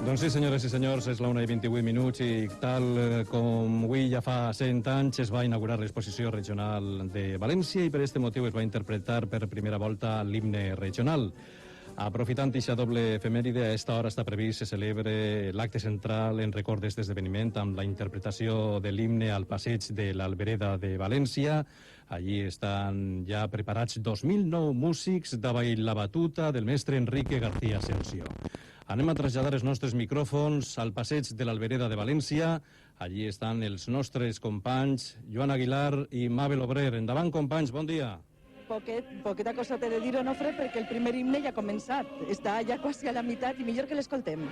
Doncs sí, senyores i senyors, és la 1:28 i tal com avui ja fa 100 anys es va inaugurar l'exposició regional de València i per aquest motiu es va interpretar per primera volta l'himne regional. Aprofitant aquesta doble efemèride, a esta hora està previst se celebre l'acte central en record d'aquest esdeveniment amb la interpretació de l'himne al passeig de l'Albereda de València. Allí estan ja preparats 2.009 músics davall la batuta del mestre Enrique García Asensio. Anem a traslladar els nostres micròfons al passeig de l'Albereda de València. Allí estan els nostres companys Joan Aguilar i Mabel Obrer. Endavant, companys, bon dia. Poqueta cosa t'he de dir, Onofre, perquè el primer himne ja ha començat. Està ja quasi a la meitat i millor que l'escoltem.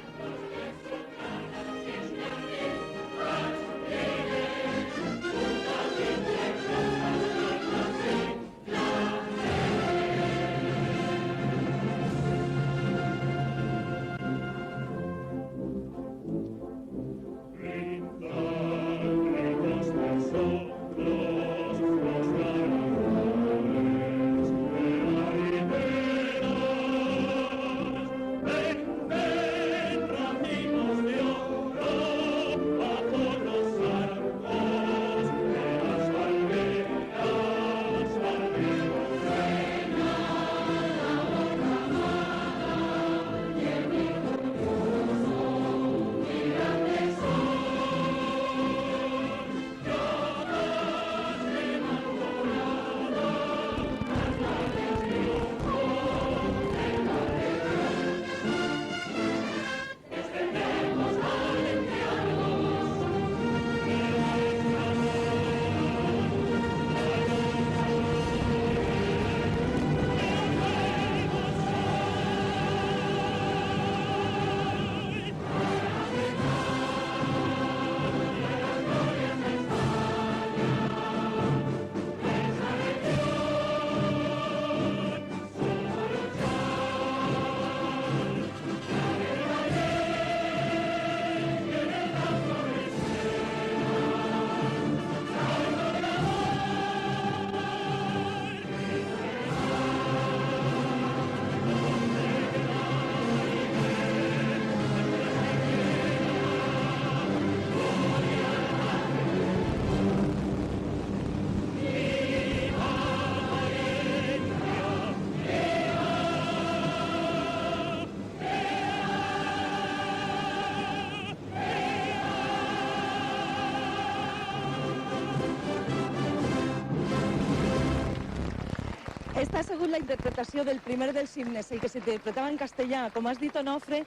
Esta ha sigut la interpretació del primer dels himnes, el que s'interpretava en castellà. Com has dit, Onofre,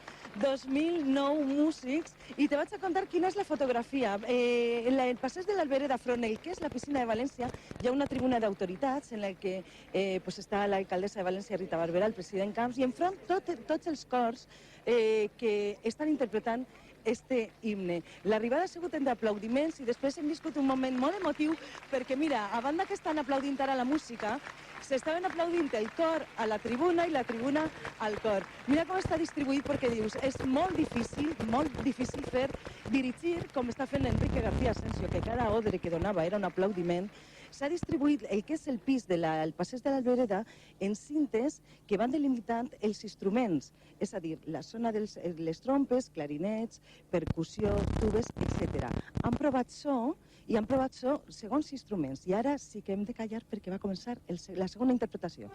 2.009 músics. I te vaig a contar quina és la fotografia. En el passeig de l'Albereda, front el que és la piscina de València, hi ha una tribuna d'autoritats en la que està l'alcaldessa de València, Rita Barberà, el president Camps, i enfront tots els cors que estan interpretant este himne. L'arribada ha sigut entre aplaudiments i després hem viscut un moment molt emotiu perquè, mira, a banda que estan aplaudint ara la música, s'estaven aplaudint el cor a la tribuna i la tribuna al cor. Mira com està distribuït perquè dius, és molt difícil dirigir com està fent Enrique García Asensio, que cada ordre que donava era un aplaudiment. S'ha distribuït el que és el pis del passeig de l'Albereda en cintes que van delimitant els instruments, és a dir, la zona de les trompes, clarinets, percussió, tubes, etc. Han provat so i han provat so segons instruments. I ara sí que hem de callar perquè va començar la segona interpretació.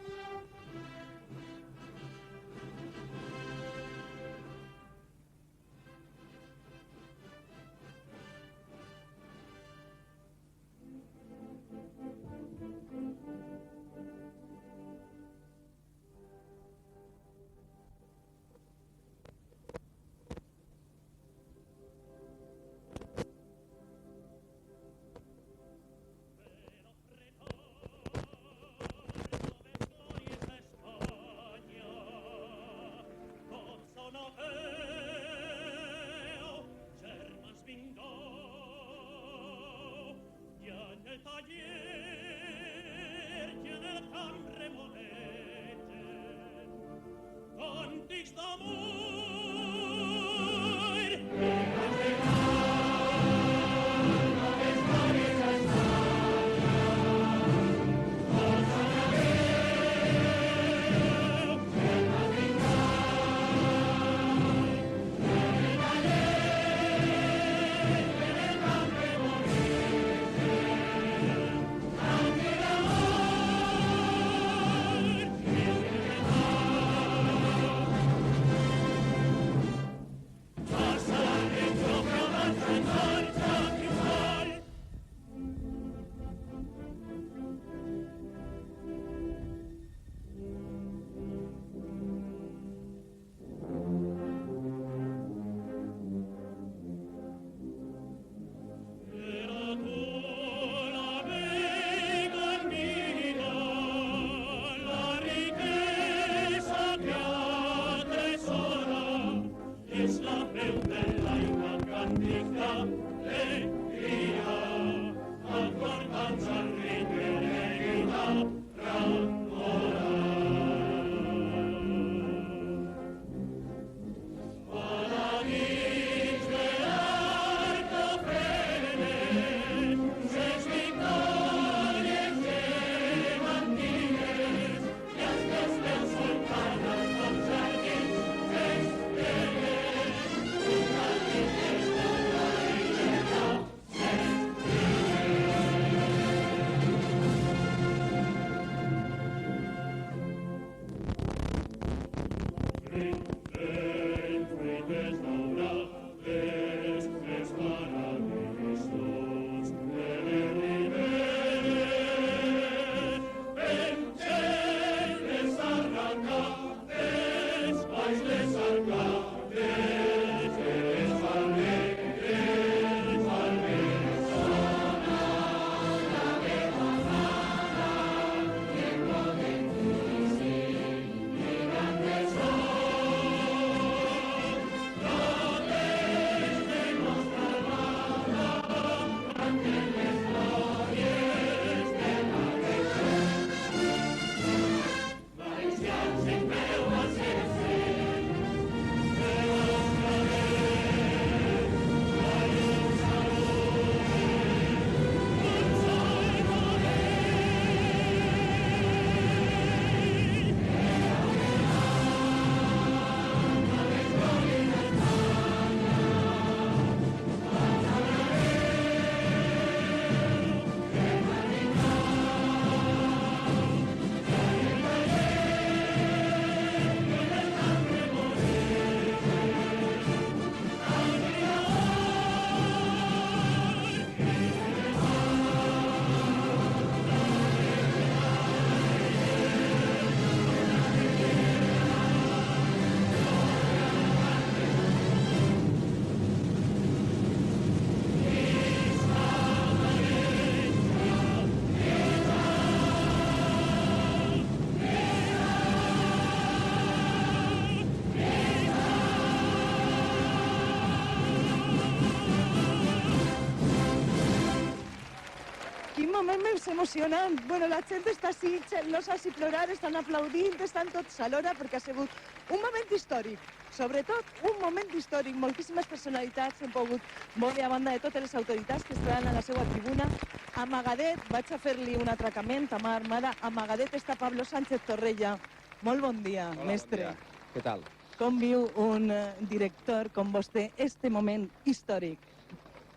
moment més emocionant. Bueno, la gent està així, no sé si plorar, estan aplaudint, estan tots alhora, perquè ha sigut un moment històric. Sobretot, un moment històric. Moltíssimes personalitats han pogut veure, a banda de totes les autoritats que estaran a la seva tribuna. A Magadet, vaig a fer-li un atracament a mà armada. A Magadet està Pablo Sánchez Torrella. Molt bon dia, Hola, mestre. bon dia. Què tal? Com viu un director com vostè este moment històric?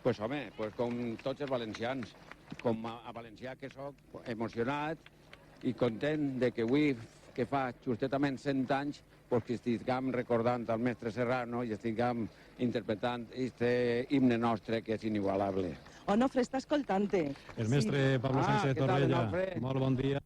Pues home, pues com tots els valencians, com a valencià que sóc, emocionat i content de que avui, que fa justetament 100 anys, pues que estiguem recordant el mestre Serrano i estiguem interpretant este himne nostre que és inigualable. Onofre, està escoltant-te. El mestre Pablo Sánchez què tal, Torrella, Onofre? molt bon dia.